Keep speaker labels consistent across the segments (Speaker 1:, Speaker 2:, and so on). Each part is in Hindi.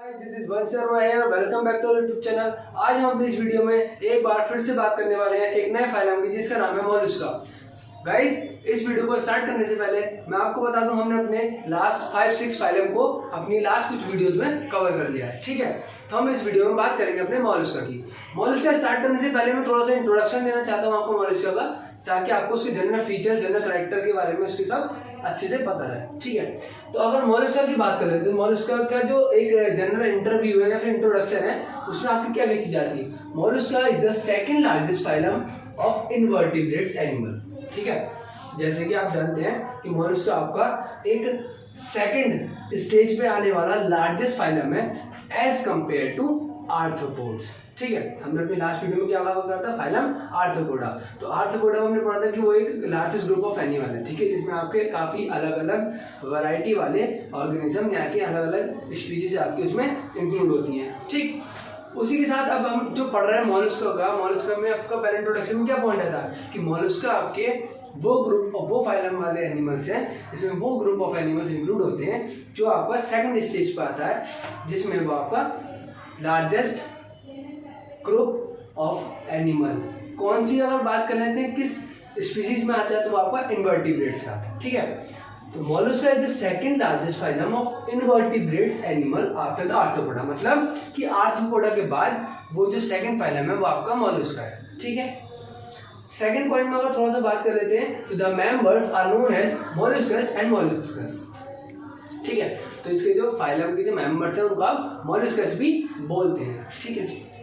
Speaker 1: दिस इज वंश शर्मा है। Welcome back to YouTube channel. आज हम अपनी इस वीडियो में एक बार फिर से बात करने वाले हैं एक नए फाइलम की जिसका नाम है मोलस्का। गाइस, इस वीडियो को स्टार्ट करने से पहले मैं आपको बता दूं, हमने अपने लास्ट 5-6 फाइलम को अपनी लास्ट कुछ वीडियोस में कवर कर लिया है। ठीक है, तो हम इस वीडियो में बात करेंगे अपने मोलस्का की। मोलस्का स्टार्ट करने से पहले मैं थोड़ा सा इंट्रोडक्शन देना चाहता हूँ आपको मोलस्का का, ताकि आपको उसके जनरल फीचर्स, जनरल कैरेक्टर के बारे में उसके सब अच्छे से पता रहे। ठीक है, तो अगर मोलस्का की बात करें तो मोलस्का का जो एक जनरल इंटरव्यू है या फिर इंट्रोडक्शन है, उसमें आपकी क्या क्या चीज आती है। Mollusca is the second largest phylum of invertebrates animal. ठीक है, जैसे कि आप जानते हैं कि मोलस्का आपका एक सेकंड स्टेज पे आने वाला लार्जेस्ट फाइलम है एज कंपेयर टू आर्थ्रोपोड्स। ठीक है, हमने अपनी लास्ट वीडियो में क्या बात करा था, फाइलम आर्थ्रोपोडा। तो आर्थ्रोपोडा में हमने पढ़ा था कि वो एक लार्जेस्ट ग्रुप ऑफ एनिमल है। ठीक है, जिसमें आपके काफी अलग अलग वैरायटी वाले ऑर्गेनिज्म या कि अलग अलग स्पीशीज आपकी उसमें इंक्लूड होती हैं। ठीक, उसी के साथ अब हम जो पढ़ रहे हैं मोलस्का का, मोलस्का में आपका पहले इंट्रोडक्शन में क्या पॉइंट था कि मोलस्का आपके वो ग्रुप वो फाइलम वाले एनिमल्स हैं, इसमें वो ग्रुप ऑफ एनिमल्स इंक्लूड होते हैं जो आपका सेकंड स्टेज पर आता है, जिसमें वो आपका लार्जेस्ट ग्रुप ऑफ एनिमल। कौन सी अगर बात कर लेते हैं किस स्पीशीज में आता है, तो वो आपका इनवर्टिब्रेट्स का आता है। ठीक है, तो Mollusca is the second largest phylum of invertebrates animal after the arthropoda. मतलब कि आर्थ्रोपोडा के बाद वो जो सेकंड फाइलम है वो आपका मोलस्का है। ठीक है, सेकंड पॉइंट में अगर थोड़ा सा बात कर लेते हैं तो the members are known as molluscs and molluscs. ठीक है, तो इसके जो फाइलम के जो मेंबर्स हैं उनको आप मोलस्कस भी बोलते हैं। ठीक है,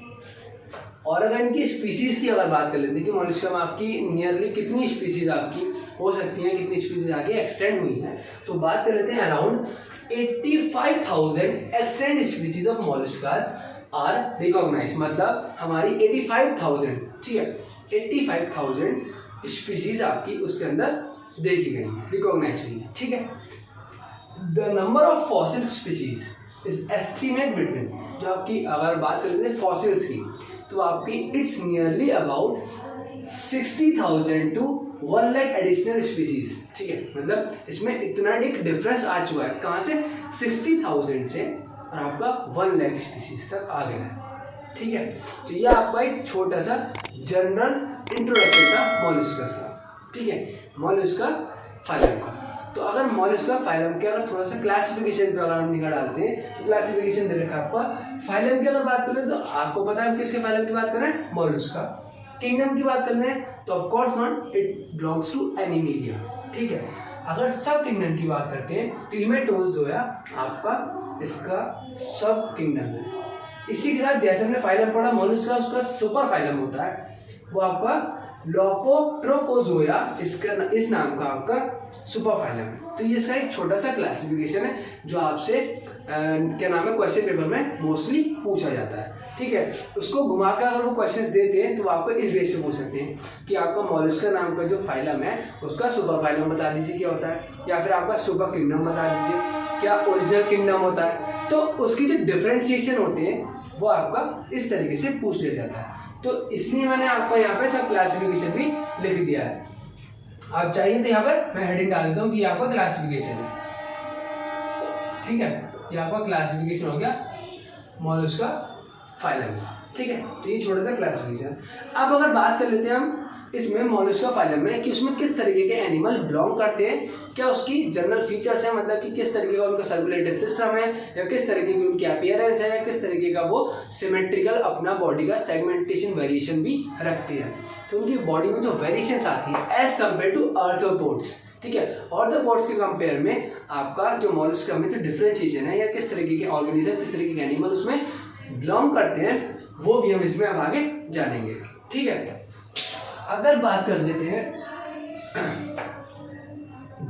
Speaker 1: और अगर इनकी स्पीसीज की अगर बात कर लेते हैं कि मोलस्का में आपकी नियरली कितनी स्पीसीज आपकी हो सकती हैं, कितनी स्पीसीज आगे एक्सटेंड हुई हैं, तो बात कर लेते हैं अराउंड 85,000 एक्सटेंड स्पीसीज ऑफ मोलस्कास आर रिकॉग्नाइज। मतलब हमारी 85,000, ठीक है, 85,000 स्पीसीज आपकी उसके अंदर देखी गई है, रिकॉग्नाइज हुई है। ठीक है, the number of fossil species is estimate between, जो आपकी अगर बात करते हैं फॉसिल्स की, तो आपकी it's nearly about 60,000 to 1 lakh additional species. ठीक है, मतलब इसमें इतना एक डिफरेंस आ चुका है, कहाँ से 60,000 से और आपका 1 लाख स्पीसीज तक आ गया है। ठीक है, तो ये आपका एक छोटा सा जनरल इंट्रोडक्शन था मोलस्कस का। ठीक है, मोलस्का फाइलम का। तो अगर मोलस्का फाइलम के अगर थोड़ा सा क्लासिफिकेशन पे अगर हम निगाह डालते हैं तो क्लासिफिकेशन दे रखा है आपका। फाइलम की अगर बात करें तो आपको पता है हम किसके फाइलम की बात कर रहे हैं, मोलस्का। किंगडम की बात कर रहे हैं तो of course not, it belongs to Animalia. ठीक है, अगर सब किंगडम की बात करते हैं तो हीमेटोज जो है आपका इसका सब किंगडम है। इसी के साथ जैसे हमने फाइलम पढ़ा मोलस्का, उसका सुपर फाइलम होता है वो आपका लोपोट्रोपोजोया, इसका इस नाम का आपका सुपर फाइलम है। तो ये इसका एक छोटा सा क्लासिफिकेशन है जो आपसे क्या नाम है क्वेश्चन पेपर में मोस्टली पूछा जाता है। ठीक है, उसको घुमाकर अगर वो क्वेश्चंस देते हैं तो आपको इस बेस पे पूछ सकते हैं कि आपका मोलस्का नाम का जो फाइलम है उसका सुपर फाइलम बता दीजिए क्या होता है, या फिर आपका सुपर किंगडम बता दीजिए क्या ओरिजिनल किंगडम होता है। तो उसकी जो डिफ्रेंशिएशन होते हैं वो आपका इस तरीके से पूछ लिया जाता है। तो इसलिए मैंने आपको यहाँ पे सब क्लासिफिकेशन भी लिख दिया है। आप चाहिए तो यहाँ पर मैं हेडिंग डाल देता हूँ कि ये आपका क्लासिफिकेशन है। ठीक है, ये आपका क्लासिफिकेशन हो गया मोलस्का फाइलम का। ठीक है, तो ये छोटा सा क्लासिफिकेशन। अब अगर बात कर लेते हैं हम इसमें मोलस्का फाइलम में कि उसमें किस तरीके के एनिमल बिलोंग करते हैं, क्या उसकी जनरल फीचर्स हैं, मतलब कि किस तरीके का उनका सर्कुलेटरी सिस्टम है, या किस तरीके की उनकी अपीयरेंस है, या किस तरीके का वो सिमेट्रिकल अपना बॉडी का सेगमेंटेशन वेरिएशन भी रखते हैं। तो उनकी बॉडी में जो वेरिएशंस आती है एज कम्पेयर टू आर्थ्रोपोड्स। ठीक है, आर्थ्रोपोड्स के कंपेयर में आपका जो मोलस्का में जो डिफरेंशिएशन है या किस तरीके के ऑर्गेनिज्म, किस तरीके के एनिमल उसमें बिलोंग करते हैं, वो भी हम इसमें अब आगे जानेंगे। ठीक है, अगर बात कर लेते हैं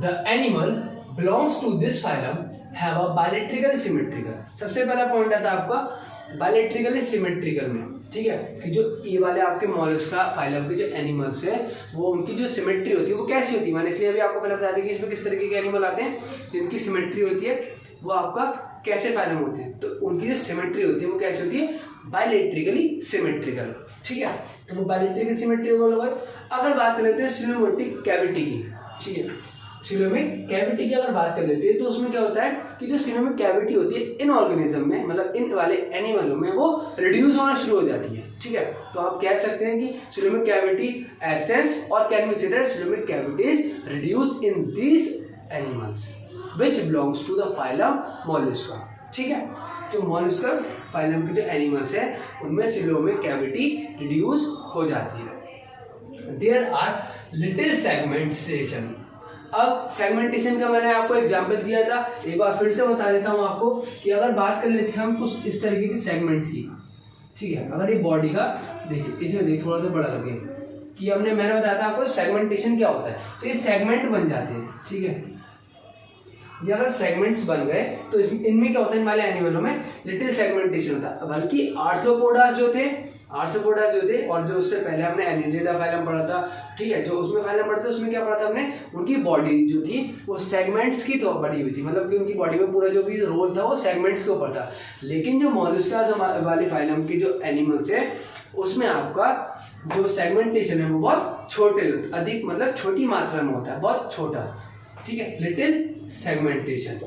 Speaker 1: the animal belongs to this phylum have a bilateral symmetrical. सबसे पहला पॉइंट आता है आपका बायलैटरल सिमेट्रिकल में। ठीक है, कि जो ये वाले आपके मोलस्का फाइलम के जो एनिमल्स हैं वो उनकी जो सिमेट्री होती है वो कैसी होती है, मैंने इसलिए अभी आपको पहले बता दिया कि इसमें किस तरीके के एनिमल आते हैं, जिनकी सिमेट्री होती है वो आपका कैसे फाइलम होते हैं। तो उनकी जो सिमेट्री होती है वो कैसी होती है, बायलैटरली सिमेट्रिकल। ठीक है, तो वो बायलैटरल सिमेट्रिकल होगा। अगर बात कर लेते हैं सिनेमोटिक कैविटी की, ठीक है, सिलोमिक कैविटी की अगर बात कर लेते हैं तो उसमें क्या होता है कि जो सिलोमिक कैविटी होती है इन ऑर्गेनिज्म में, मतलब इन वाले एनिमलों में, वो रिड्यूस होना शुरू हो जाती है। ठीक है, तो आप कह सकते हैं कि सिलोमिक कैविटी एब्सेंस और can be considered coelomic cavity is reduce in these animals which belongs to the phylum Mollusca. ठीक है, जो मोलस्का फाइलम के जो एनिमल्स है उनमें सिलोमिक कैविटी रिड्यूस हो जाती है। There are little segmentation. अब सेगमेंटेशन का मैंने आपको एग्जांपल दिया था, एक बार फिर से बता देता हूँ आपको कि अगर बात कर लेते हैं हम कुछ इस तरीके के सेगमेंट्स की। ठीक है, अगर ये बॉडी का देखिए, इसमें देखिए थोड़ा सा बड़ा लगे कि मैंने बताया था आपको सेगमेंटेशन क्या होता है, तो ये सेगमेंट बन जाते हैं। ठीक है, ये अगर सेगमेंट्स बन गए तो इनमें क्या होता है, इन वाले एनिमलों में लिटिल सेगमेंटेशन होता है। बल्कि आर्थ्रोपोडास जो थे और जो उससे पहले हमने एनिलिडा फाइलम पढ़ा था, ठीक है, जो उसमें फाइलम पढ़ा था उसमें क्या पढ़ा था हमने, उनकी बॉडी जो थी वो सेगमेंट्स की तो बनी हुई थी, मतलब कि उनकी बॉडी में पूरा जो भी रोल था वो सेगमेंट्स के ऊपर था। लेकिन जो मोलस्कास वाली फाइलम की जो एनिमल्स है उसमें आपका जो सेगमेंटेशन है वो बहुत छोटे, अधिक मतलब छोटी मात्रा में होता है, बहुत छोटा। ठीक है, little segmentation.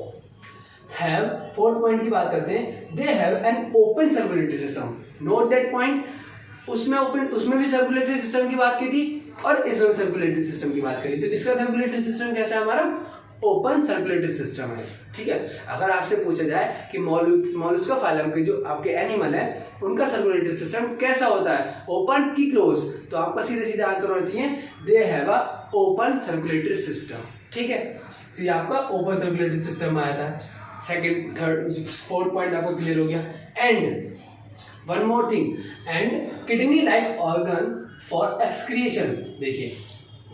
Speaker 1: Have, fourth point की बात करते हैं, they have an open circulatory system. Note that point, उसमें भी सर्कुलेटरी सिस्टम की बात की थी और इसमें सर्कुलेटरी सिस्टम की बात करी। तो इसका सर्कुलेटरी सिस्टम कैसा है, हमारा ओपन सर्कुलेटरी सिस्टम है। ठीक है, अगर आपसे पूछा जाए कि मोलस्का फाइलम के जो आपके एनिमल है उनका सर्कुलेटरी सिस्टम कैसा होता है, ओपन की क्लोज, तो आपका सीधे सीधे आंसर होना चाहिए दे have a open circulatory system. ठीक है, तो ये आपका ओपन सर्कुलेटरी सिस्टम आया था। सेकंड, थर्ड, फोर्थ पॉइंट आपको क्लियर हो गया। And one more thing, and kidney like organ for excretion. देखिए,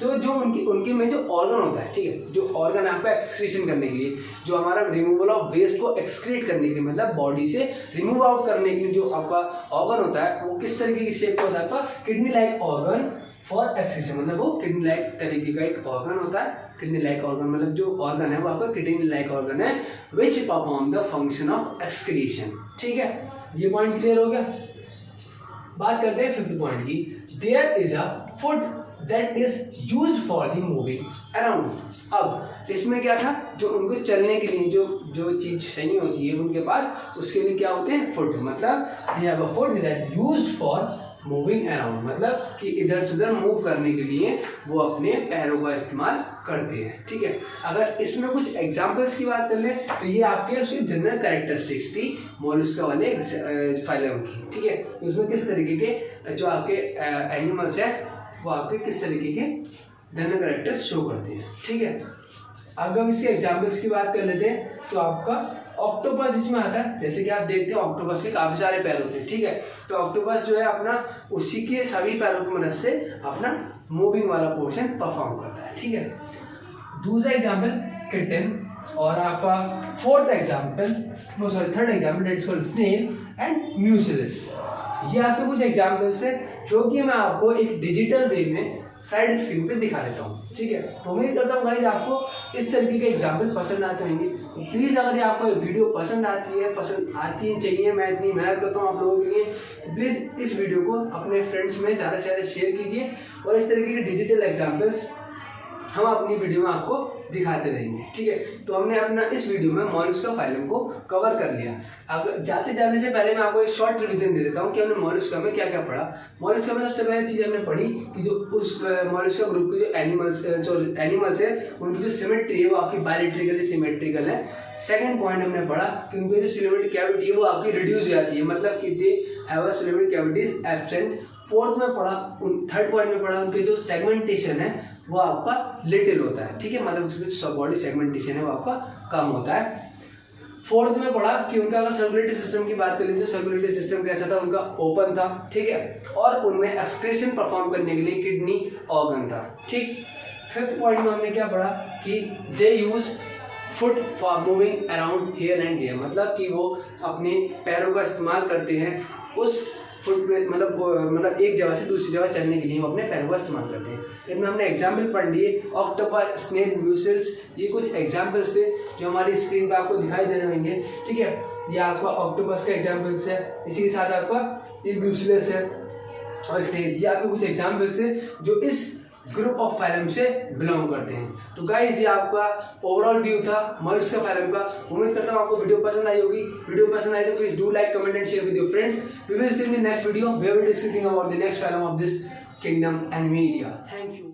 Speaker 1: तो जो उनके में जो ऑर्गन होता है, ठीक है, जो ऑर्गन आपका एक्सक्रीशन करने के लिए, जो हमारा रिमूवल ऑफ वेस्ट को एक्सक्रीट करने के लिए, मतलब बॉडी से रिमूव आउट करने के लिए जो आपका ऑर्गन होता है वो किस तरीके की शेप का होता है आपका, kidney like organ for excretion, मतलब वो किडनी लाइक तरीके का एक ऑर्गन होता है। किडनी लाइक ऑर्गन मतलब जो ऑर्गन है वो आपका किडनी लाइक ऑर्गन है which perform the function of excretion. ठीक है, ये पॉइंट क्लियर हो गया। बात करते हैं फिफ्थ पॉइंट की। There is a foot that is used for the moving around. अब इसमें क्या था, जो उनको चलने के लिए जो चीज चाहिए होती है उनके पास, उसके लिए क्या होते हैं, फुट, मतलब दे have a foot that used for moving around, मतलब कि इधर से उधर मूव करने के लिए वो अपने पैरों का इस्तेमाल करते हैं। ठीक है, अगर इसमें कुछ एग्जांपल्स की बात कर ले तो ये आपके उसकी जनरल कैरेक्टरिस्टिक्स थी मोलस्का वाले फाइलम की। ठीक है, तो उसमें किस तरीके के जो आपके एनिमल्स हैं वो आपके किस तरीके के जनरल कैरेक्टर्स शो करते हैं। ठीक है, अब हम इसके एग्जांपल्स की बात कर लेते हैं तो आपका ऑक्टोपस इसमें आता है। जैसे कि आप देखते हो ऑक्टोपस के काफी सारे पैर होते हैं। ठीक है, तो ऑक्टोपस जो है अपना उसी के सभी पैरों की मदद से अपना मूविंग वाला पोर्शन परफॉर्म करता है। ठीक है, दूसरा एग्जांपल किटन, और आपका third example that is called snail and mytilus. ये आपके कुछ एग्जांपल्स थे जो कि मैं आपको एक डिजिटल वे में साइड स्क्रीन पे दिखा देता हूँ। ठीक है, तो उम्मीद करता हूँ गाइस आपको इस तरीके के एग्जाम्पल पसंद आते होंगे। तो प्लीज़ अगर ये आपको वीडियो पसंद आती चाहिए, मैं इतनी मेहनत करता हूँ आप लोगों के लिए, तो प्लीज़ इस वीडियो को अपने फ्रेंड्स में ज़्यादा से ज़्यादा शेयर कीजिए और इस तरीके के डिजिटल एग्जाम्पल्स हम अपनी वीडियो में आपको दिखाते रहेंगे। ठीक है, तो हमने अपना इस वीडियो में मोलस्का फाइलम को कवर कर लिया। अब जाने से पहले मैं आपको एक शॉर्ट रिवीजन दे देता हूँ कि हमने मोलस्का में क्या क्या पढ़ा। मोलस्का में सबसे पहले चीज़ हमने पढ़ी कि जो उस मोलस्का ग्रुप के जो एनिमल्स है उनकी जो सिमेट्री है वो आपकी बायोलॉजिकली सिमेट्रिकल है। सेकंड पॉइंट हमने पढ़ा कि उनकी जो सिलोमेटिक कैविटी है वो आपकी रिड्यूस हो जाती है, मतलब कि they have a coelomic cavity is absent. Fourth में पढ़ा, थर्ड पॉइंट में पढ़ा उनके जो सेगमेंटेशन है वो आपका लिटिल होता है। ठीक है, मतलब उसमें बॉडी सेगमेंटेशन है वो आपका कम होता है। फोर्थ में पढ़ा कि उनका अगर सर्कुलेटरी सिस्टम की बात कर लीजिए, सर्कुलेटरी सिस्टम कैसा था, उनका ओपन था। ठीक है, और उनमें एक्सक्रीशन परफॉर्म करने के लिए किडनी ऑर्गन था। ठीक, फिफ्थ पॉइंट में हमने क्या पढ़ा कि they use foot for moving around here and there, मतलब कि वो अपने पैरों का इस्तेमाल करते हैं उस फुट में, मतलब एक जगह से दूसरी जगह चलने के लिए वो अपने पैरों का इस्तेमाल करते हैं। इनमें हमने एग्जाम्पल पढ़ लिए, ऑक्टोपस, स्नेल, म्यूसिल्स, ये कुछ एग्जाम्पल्स थे जो हमारी स्क्रीन पे आपको दिखाई दे रहे होंगे। ठीक है, ये आपका ऑक्टोपस का एग्जाम्पल्स है, इसी के साथ आपका ये म्यूसिलस है और स्नेल, ये आपके कुछ एग्जाम्पल्स थे जो इस ग्रुप ऑफ फाइलम से बिलोंग करते हैं। तो गाइस ये आपका ओवरऑल व्यू था मॉलस्का फाइलम का। उम्मीद करता हूँ आपको वीडियो पसंद आई होगी। वीडियो पसंद आई तो please do like, comment and share with your friends. We will see in the next video where we will discussing about the next phylum of this kingdom Animalia. Thank you.